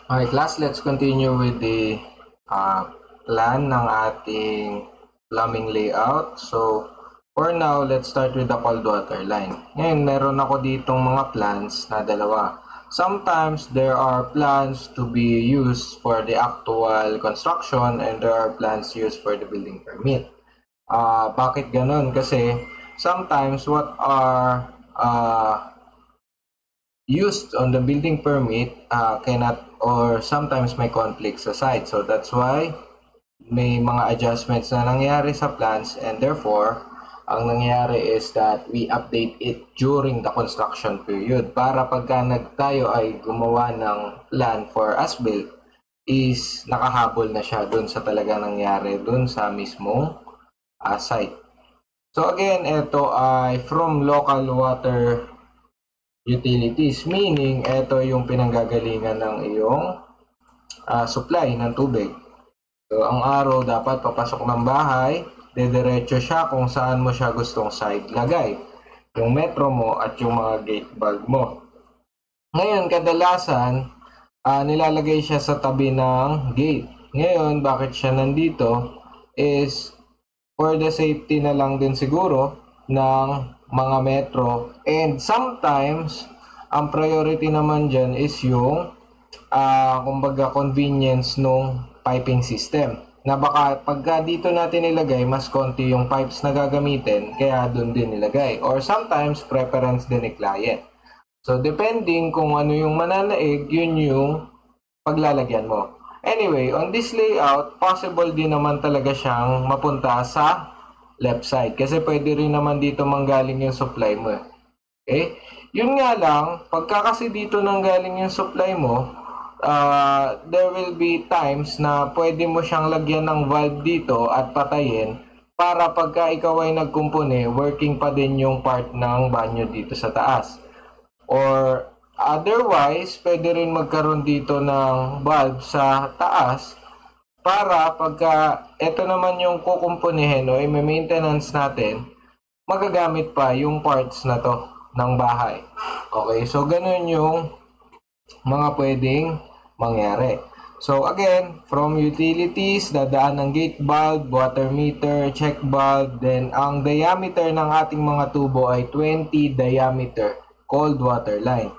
Okay, class, let's continue with the plan ng ating plumbing layout. So, for now, let's start with the cold water line. Ngayon, meron ako ditong mga plans na dalawa. Sometimes, there are plans to be used for the actual construction and there are plans used for the building permit. Bakit ganun? Kasi, sometimes, what are used on the building permit cannot or sometimes may conflict sa site. So that's why may mga adjustments na nangyari sa plans and therefore ang nangyari is that we update it during the construction period para pagka tayo ay gumawa ng plan for as-built is nakahabol na siya dun sa talaga nangyari dun sa mismong site. So again, ito ay from local water utilities, meaning ito yung pinanggagalingan ng iyong supply ng tubig. So ang arrow dapat papasok ng bahay, dediretso siya kung saan mo siya gustong side lagay, yung metro mo at yung mga gate valve mo. Ngayon, kadalasan nilalagay siya sa tabi ng gate. Ngayon, bakit siya nandito is for the safety na lang din siguro ng mga metro, and sometimes ang priority naman dyan is yung kumbaga convenience nung piping system na baka pagka dito natin ilagay mas konti yung pipes na gagamitin kaya dun din nilagay, or sometimes preference din ni client. So depending kung ano yung mananaig, yun yung paglalagyan mo. Anyway, on this layout, possible din naman talaga siyang mapunta sa left side kasi pwede rin naman dito manggaling yung supply mo. Okay? Yun nga lang, pagka kasi dito nanggaling yung supply mo, there will be times na pwede mo siyang lagyan ng valve dito at patayin para pagka ikaw ay nagkumpone, working pa din yung part ng banyo dito sa taas. Or otherwise, pwede rin magkaroon dito ng valve sa taas para pagka ito naman yung kukumpunihin o i-maintenance natin, magagamit pa yung parts na to ng bahay. Okay, so ganun yung mga pwedeng mangyari. So again, from utilities, dadaan ng gate valve, water meter, check valve, then ang diameter ng ating mga tubo ay 20 diameter cold water line.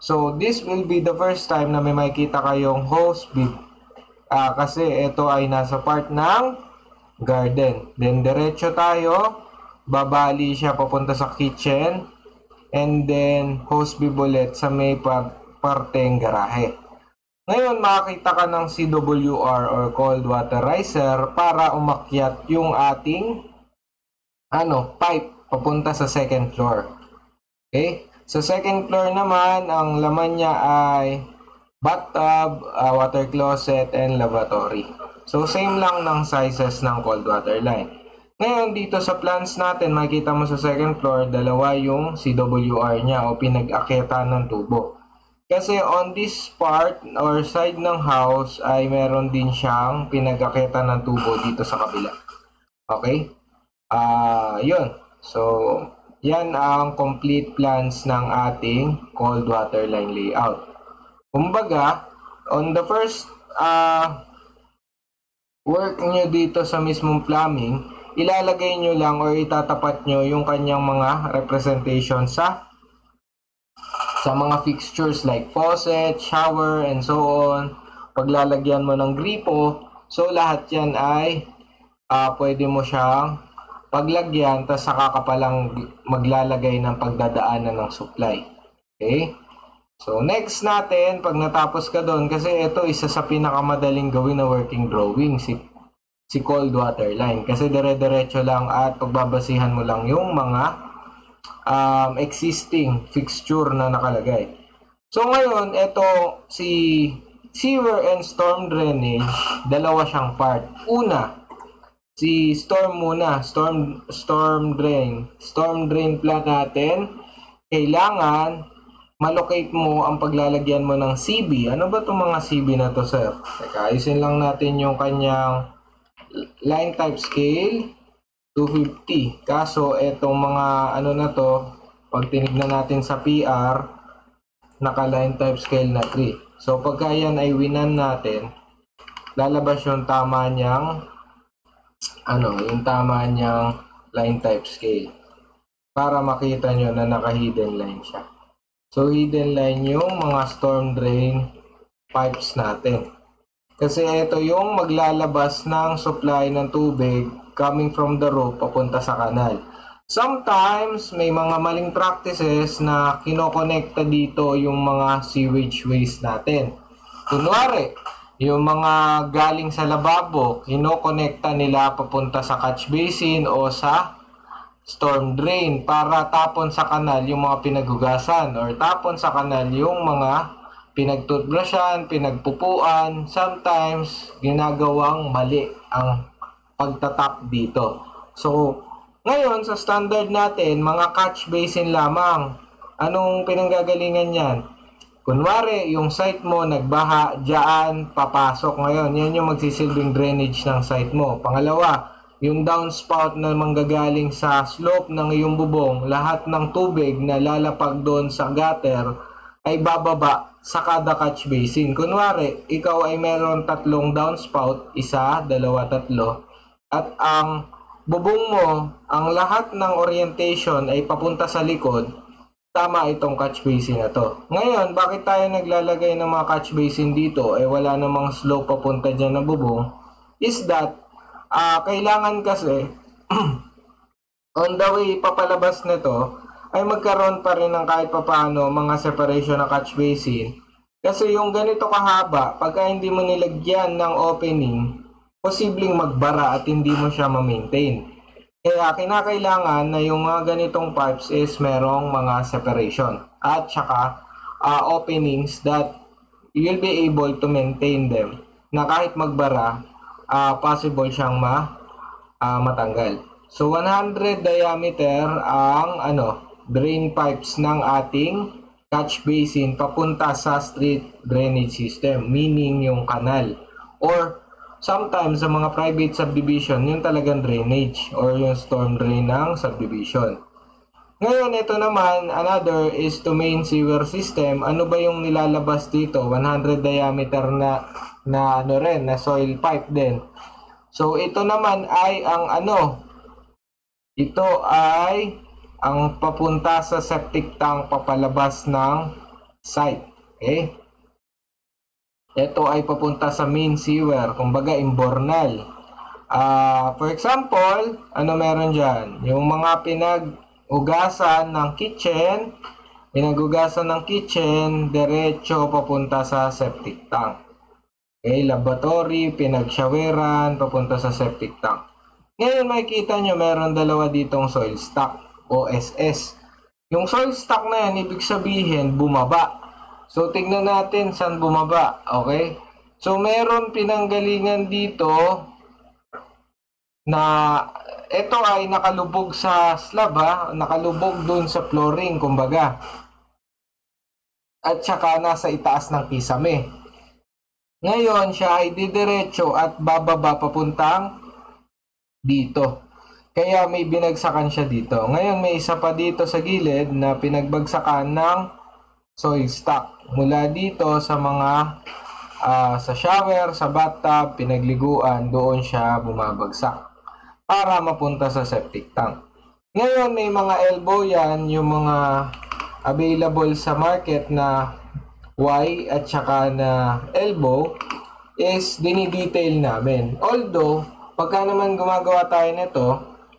So this will be the first time na may makikita kayong hose bib. Kasi ito ay nasa part ng garden. Then diretso tayo, babali siya papunta sa kitchen, and then hose bib ulit sa may parteng garahe. Ngayon makakita ka ng CWR or cold water riser para umakyat yung ating pipe papunta sa second floor. Okay? Sa second floor naman, ang laman niya ay bathtub, water closet, and lavatory. So, same lang ng sizes ng cold water line. Ngayon, dito sa plans natin, makikita mo sa second floor, dalawa yung CWR niya o pinag-akyatan ng tubo. Kasi on this part or side ng house ay meron din siyang pinag-akyatan ng tubo dito sa kabila. Okay? Yun. So, yan ang complete plans ng ating cold water line layout. Kumbaga, on the first work nyo dito sa mismong plumbing, ilalagay nyo lang or itatapat nyo yung kanyang mga representation sa mga fixtures like faucet, shower, and so on. Paglalagyan mo ng gripo, so lahat yan ay pwede mo siyang paglagyan, tas saka ka palang maglalagay ng pagdadaanan ng supply. Okay? So, next natin, pag natapos ka doon, kasi ito isa sa pinakamadaling gawin na working drawing, si cold water line. Kasi dire-diretso lang at pagbabasihan mo lang yung mga existing fixture na nakalagay. So, ngayon, ito si sewer and storm drainage, dalawa siyang part. Una, si storm muna, storm drain plan natin, kailangan malocate mo ang paglalagyan mo ng CB. Ano ba itong mga CB na to, sir? Teka, ayusin lang natin yung kanyang line type scale, 250. Kaso, itong mga na to, pag tinignan natin sa PR, naka line type scale na 3. So pagka yan ay winan natin, lalabas yung tama niyang line type scale para makita nyo na naka-hidden line siya. So hidden line yung mga storm drain pipes natin. Kasi ito yung maglalabas ng supply ng tubig coming from the roof papunta sa kanal. Sometimes may mga maling practices na kinokonekta dito yung mga sewage waste natin. Kunwari, yung mga galing sa lababo, kinokonekta nila papunta sa catch basin o sa storm drain para tapon sa kanal yung mga pinaghugasan or tapon sa kanal yung mga pinagtutbrushan, pinagpupuan. Sometimes ginagawang mali ang pagtatap dito. So ngayon sa standard natin, mga catch basin lamang. Anong pinanggagalingan yan? Kunwari, yung site mo nagbaha, diyan papasok ngayon. Yan yung magsisilbing drainage ng site mo. Pangalawa, yung downspout na manggagaling sa slope ng iyong bubong, lahat ng tubig na lalapag doon sa gutter ay bababa sa kada catch basin. Kunwari, ikaw ay meron 3 downspout, 1, 2, 3, at ang bubong mo, ang lahat ng orientation ay papunta sa likod, tama itong catch basin na to. Ngayon, bakit tayo naglalagay ng mga catch basin dito? Wala namang slope papunta dyan na bubong. Is that, kailangan kasi, on the way papalabas nito, ay magkaroon pa rin ng kahit papaano mga separation ng catch basin. Kasi yung ganito kahaba, pagka hindi mo nilagyan ng opening, posibleng magbara at hindi mo siya ma-maintain. Kaya kinakailangan na yung mga ganitong pipes is merong mga separation at saka openings that you'll be able to maintain them na kahit magbara, possible siyang matanggal. So 100 diameter ang drain pipes ng ating catch basin papunta sa street drainage system, meaning yung kanal. Or sometimes sa mga private subdivision, yung talagang drainage or yung storm drain ng subdivision. Ngayon, ito naman, another is to main sewer system. Ano ba yung nilalabas dito? 100 diameter na soil pipe din. So, ito naman ay ang papunta sa septic tank papalabas ng site. Okay? Ito ay papunta sa main sewer, kumbaga imbornal. For example, ano meron dyan? Yung mga pinaghugasan ng kitchen, diretso papunta sa septic tank. Okay, laboratory, pinagshaweran, papunta sa septic tank. Ngayon makikita nyo meron dalawa ditong soil stock, OSS. Yung soil stock na yan, ibig sabihin bumaba. So, tingnan natin saan bumaba. Okay? So, meron pinanggalingan dito na ito ay nakalubog sa slab, nakalubog dun sa flooring, kumbaga. At saka nasa itaas ng kisame. Ngayon, siya ay didiretso at bababa papuntang dito. Kaya may binagsakan siya dito. Ngayon, may isa pa dito sa gilid na pinagbagsakan ng soil stock. Mula dito sa mga sa shower, sa bathtub, pinagliguan, doon siya bumabagsak para mapunta sa septic tank. Ngayon, may mga elbow yan, yung mga available sa market na Y at saka na elbow is dinidetail namin. Although, pagka naman gumagawa tayo nito,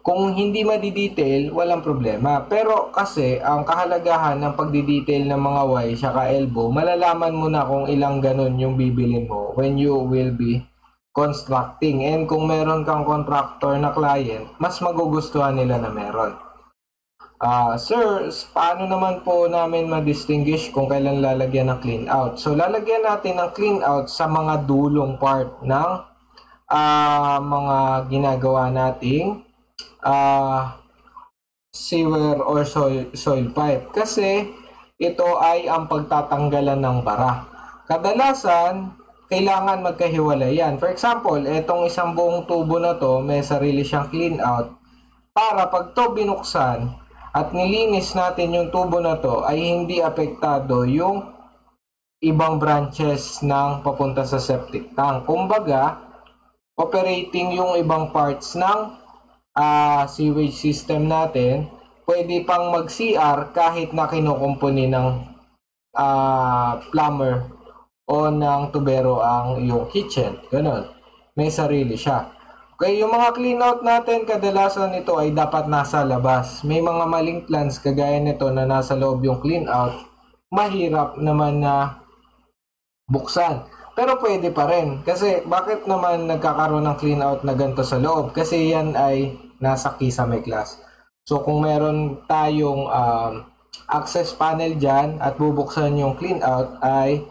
kung hindi madidetail, walang problema. Pero kasi, ang kahalagahan ng pagdidetail ng mga Y saka elbow, malalaman mo na kung ilang ganun yung bibilin mo when you will be constructing. And kung meron kang contractor na client, mas magugustuhan nila na meron. Sir, paano naman po namin ma-distinguish kung kailan lalagyan ng clean out? So, lalagyan natin ng clean out sa mga dulong part ng mga ginagawa nating sewer or soil pipe. Kasi, ito ay ang pagtatanggalan ng bara. Kadalasan, kailangan magkahiwalay yan. For example, itong isang buong tubo na to, may sarili siyang clean out. Para pag to binuksan, at nilinis natin yung tubo na to ay hindi apektado yung ibang branches ng papunta sa septic tank. Kumbaga, operating yung ibang parts ng sewage system natin, pwede pang mag-CR kahit na kinukumpuni ng plumber o ng tubero ang iyong kitchen. Ganon. May sarili siya. Okay, yung mga clean out natin, kadalasan nito ay dapat nasa labas. May mga maling plants kagaya nito na nasa loob yung clean out, mahirap naman na buksan. Pero pwede pa rin. Kasi bakit naman nagkakaroon ng clean out na ganito sa loob? Kasi yan ay nasa kisame class. So kung meron tayong access panel dyan at bubuksan yung clean out ay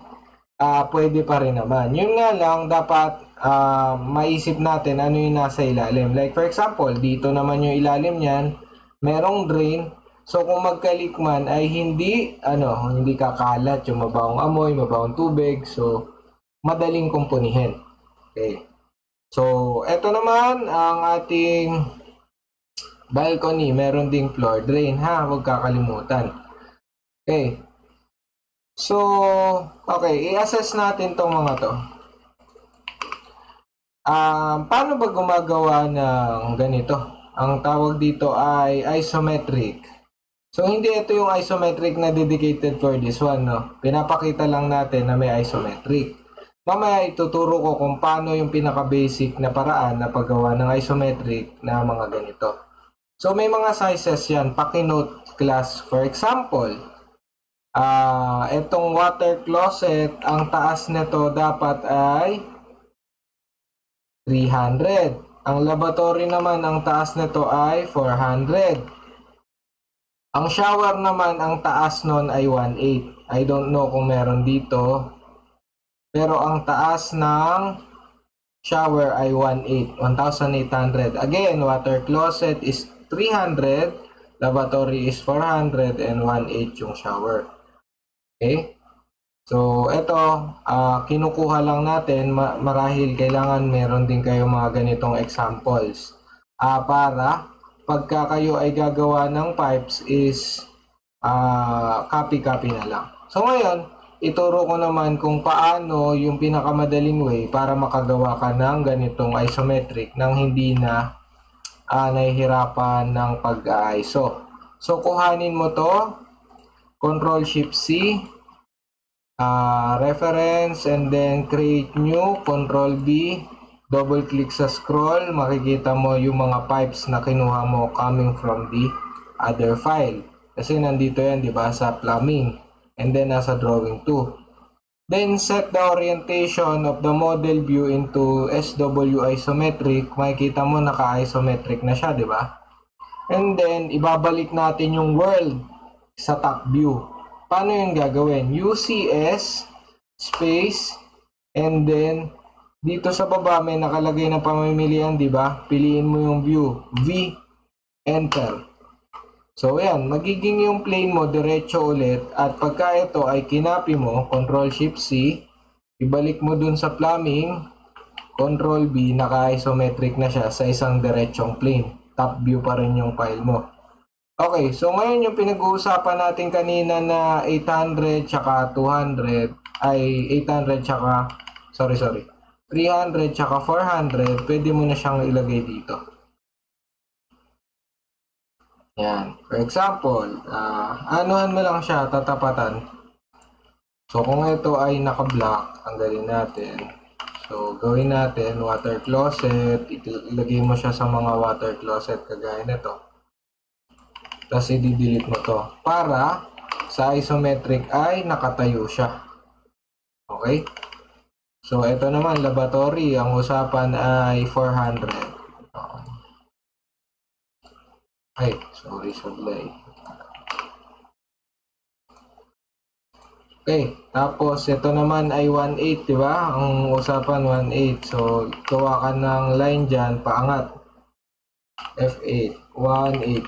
pwede pa rin naman. Yun nga lang, dapat maisip natin ano yung nasa ilalim. Like for example, dito naman yung ilalim niyan, merong drain. So kung magkalik man ay hindi kakalat yung mabawang amoy, mabawang tubig. So madaling kumpunihin. Okay. So eto naman ang ating balcony, meron ding floor drain ha, huwag kakalimutan. Okay. So, okay, i-assess natin tong mga to. Paano ba gumagawa ng ganito? Ang tawag dito ay isometric. So, hindi ito yung isometric na dedicated for this one, no? Pinapakita lang natin na may isometric. Mamaya ituturo ko kung paano yung pinaka-basic na paraan na paggawa ng isometric na mga ganito. So, may mga sizes yan. Paki-note class. For example, itong water closet, ang taas nito dapat ay 300. Ang lavatory naman, ang taas nito ay 400. Ang shower naman, ang taas nun ay 1.8. I don't know kung meron dito. Pero ang taas ng shower ay 1.8, 1,800. Again, water closet is 300, lavatory is 400, and 1.8 yung shower. Okay? So, ito, kinukuha lang natin, marahil kailangan meron din kayo mga ganitong examples. Para pagka kayo ay gagawa ng pipes is copy-copy na lang. So, ngayon, ituro ko naman kung paano yung pinakamadaling way para makagawa ka ng ganitong isometric nang hindi na nahihirapan ng pag-ISO. So, kuhanin mo to, Control-Shift-C, reference, and then create new, Control-B, double-click sa scroll, makikita mo yung mga pipes na kinuha mo coming from the other file. Kasi nandito yan, di ba, sa plumbing. And then nasa drawing 2. Then set the orientation of the model view into SW isometric. Makikita mo naka-isometric na siya, di ba? And then ibabalik natin yung world sa top view. Paano yung gagawin? UCS space and then dito sa baba may nakalagay na pamimilian, di ba? Piliin mo yung view. V, enter. So, ayan, magiging yung plane mo diretso ulit at pagka ito ay kinapi mo, Control-Shift-C, ibalik mo dun sa plumbing, Control-B, naka-isometric na siya sa isang diretsong plane. Top view pa rin yung file mo. Okay, so ngayon yung pinag-uusapan natin kanina na 800 tsaka 200, ay 800 tsaka, 300 tsaka 400, pwede mo na siyang ilagay dito. Yan. For example, anuhan mo lang siya, tatapatan. So, kung ito ay naka-block, tanggalin natin. So, gawin natin, water closet. Ilagay mo siya sa mga water closet kagaya nito. Tapos, i-delete mo to. Para sa isometric ay nakatayo siya. Okay? So, ito naman, lavatory. Ang usapan ay 400. Ay, sorry, sablay. Okay, tapos ito naman ay 1.8, di ba? Ang usapan 1.8. So, gawa ka ng line dyan, paangat. F8, 1.8.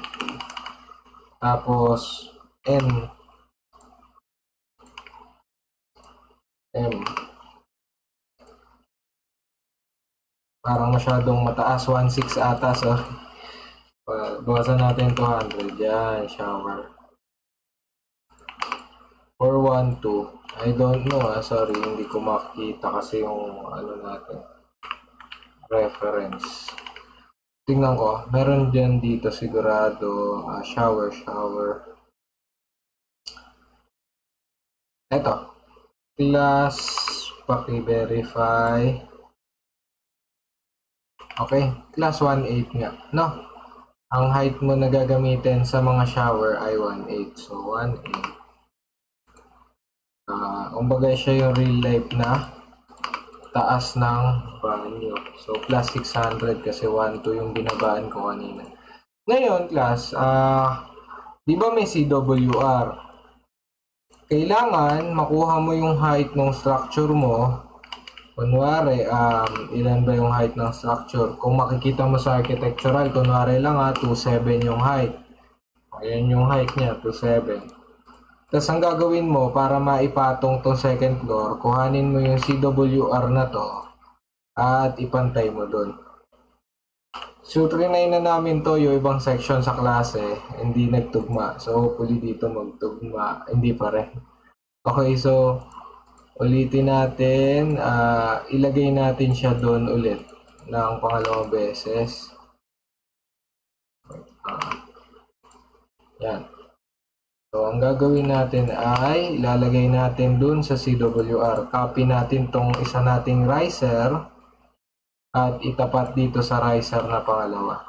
Tapos, N. M. Parang masyadong mataas, 1.6 ata, sorry. Bawasan natin 200. Yan, shower. 412. I don't know, sorry, hindi ko makita kasi yung ano natin, reference. Tingnan ko, meron dyan dito sigurado, shower. Eto, class, paki-verify. Okay, class 1.8 nga, no? Ang height mo na gagamitin sa mga shower ay 1.8. So, 1.8. Kumbaga siya yung real life na taas ng banyo. So, plus 600 kasi 1.2 yung binabaan ko kanina. Ngayon, class, di ba may CWR? Kailangan makuha mo yung height ng structure mo. Kunwari, ilan ba yung height ng structure? Kung makikita mo sa architectural, kunwari lang 2.7 yung height. Ayan yung height niya, 2.7. Tapos ang gagawin mo para maipatong tong second floor, kuhanin mo yung CWR na to at ipantay mo dun. So, trinay na namin to yung ibang section sa klase, hindi nagtugma. So, hopefully dito magtugma, hindi pa rin. Okay, so, ulitin natin, ilagay natin siya doon ulit ng pangalawang beses. Yan. So, ang gagawin natin ay ilalagay natin dun sa CWR. Copy natin tong isa nating riser at itapat dito sa riser na pangalawa.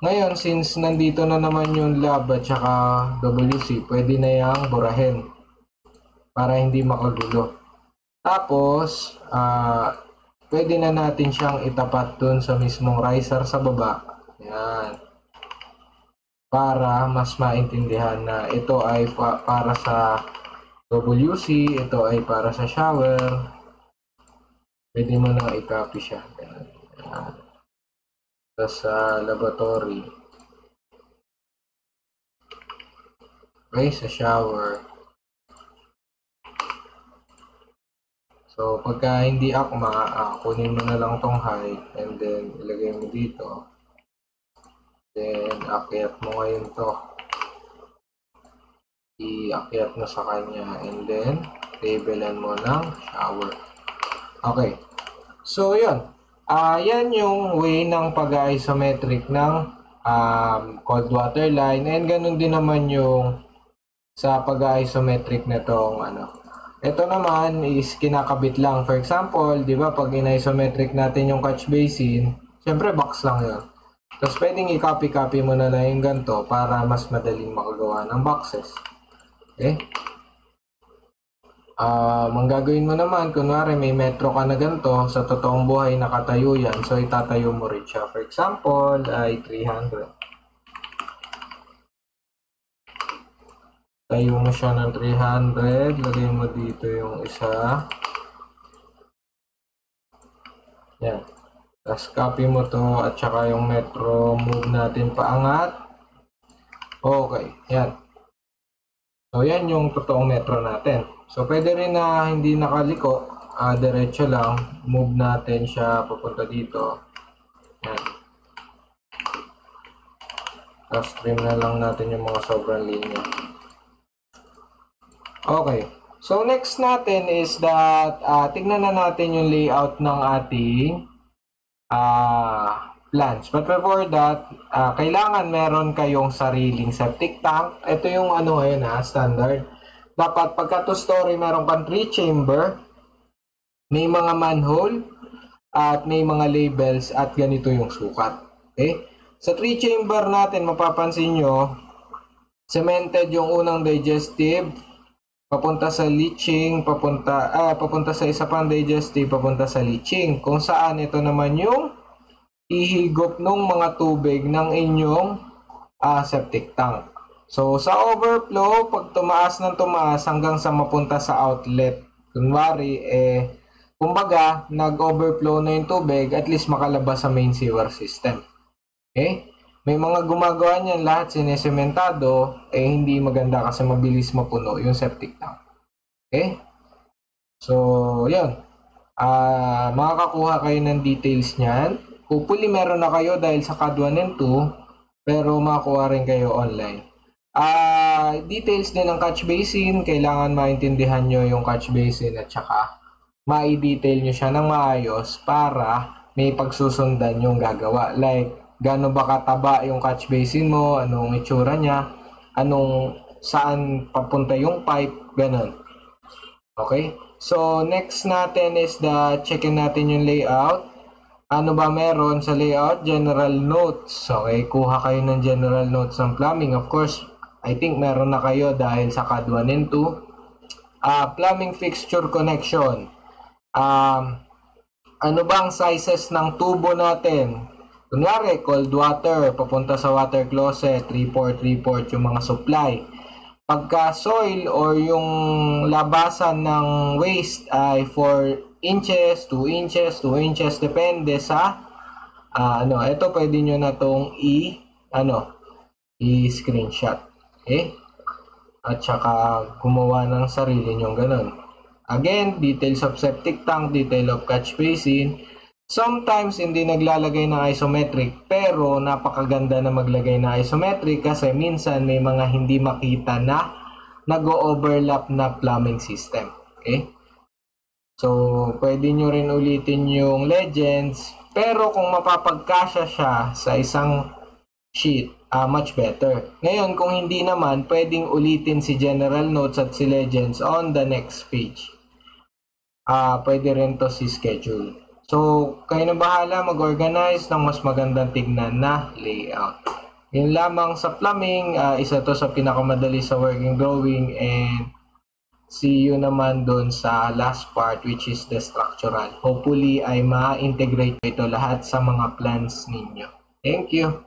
Ngayon, since nandito na naman yung lab at saka WC, pwede na yang burahin para hindi makagulo. Tapos, pwede na natin siyang itapat dun sa mismong riser sa baba. Yan. Para mas maintindihan na ito ay para sa WC, ito ay para sa shower. Pwede mo nang i-copy siya. Tapos sa laboratory. Okay, sa shower. So, pagka hindi akma, kunin mo na lang tong height and then ilagay mo dito. Then, akyat mo ngayon to. I-akyat mo sa kanya. And then, labelan mo ng shower. Okay. So, yun. Yan yung way ng pag-isometric ng cold water line. And ganun din naman yung sa pag-isometric na tong Ito naman is kinakabit lang. For example, di ba, pag in-isometric natin yung catch basin, syempre box lang yun. Tapos pwedeng i-copy mo na lang yung ganito para mas madaling makagawa ng boxes. Okay? Ang gagawin mo naman, kunwari may metro ka na ganito, sa totoong buhay nakatayo yan, so itatayo mo rin siya. For example, ay 300. Tayo mo siya ng 300, lagay mo dito yung isa. Yan. Tapos copy mo to at saka yung metro move natin paangat. Okay, yan. So yan yung totoong metro natin. So pwede rin na hindi nakaliko, diretso lang, move natin siya papunta dito. Yan. Tapos trim na lang natin yung mga sobrang linya. Okay. So next natin is that tignan na natin yung layout ng ating plants. But before that, kailangan meron kayong sariling septic tank. Ito yung ngayon standard. Dapat pagka 2-story meron kang 3 chamber, may mga manhole, at may mga labels at ganito yung sukat. Okay? Sa 3 chamber natin, mapapansin nyo, cemented yung unang digestive, papunta sa leaching, papunta sa isa pang digestive, papunta sa leaching. Kung saan ito naman yung ihigop ng mga tubig ng inyong septic tank. So, sa overflow, pag tumaas ng tumaas hanggang sa mapunta sa outlet, kunwari, kumbaga, nag-overflow na yung tubig, at least makalabas sa main sewer system. Okay? May mga gumagawa niyan, lahat sinesementado, hindi maganda kasi mabilis mapuno yung septic tank. Okay? So, yun. Makakakuha kayo ng details niyan. Hopefully, meron na kayo dahil sa CAD 1 and 2, pero makakuha rin kayo online. Details din ng catch basin, kailangan maintindihan nyo yung catch basin at saka ma-detail nyo siya ng maayos para may pagsusundan yung gagawa. Like, gaano ba kataba yung catch basin mo, anong itsura niya, saan papunta yung pipe, ganun. Okay? So, next natin is checkin natin yung layout. Ano ba meron sa layout? General notes. Okay, kuha kayo ng general notes ng plumbing. Of course, I think meron na kayo dahil sa CAD 1 and 2. Plumbing fixture connection. Ano bang sizes ng tubo natin? Kunwari, cold water, papunta sa water closet, 3/4 yung mga supply. Pagka soil or yung labasan ng waste ay 4 inches, 2 inches, 2 inches, depende sa ito pwede nyo na tong i-screenshot. Okay? At saka gumawa ng sarili nyo ganun. Again, details of septic tank, detail of catch basin. Sometimes hindi naglalagay ng isometric, pero napakaganda na maglagay ng isometric kasi minsan may mga hindi makita na nag-overlap na plumbing system. Okay? So, pwede nyo rin ulitin yung legends, pero kung mapapagkasya siya sa isang sheet, much better. Ngayon, kung hindi naman, pwedeng ulitin si general notes at si legends on the next page. Pwede rin to si schedule. So, kayo na bahala mag-organize ng mas magandang tignan na layout. Yun lamang sa plumbing, isa to sa pinakamadali sa working drawing, and see you naman doon sa last part, which is the structural. Hopefully ay ma-integrate ito lahat sa mga plans ninyo. Thank you!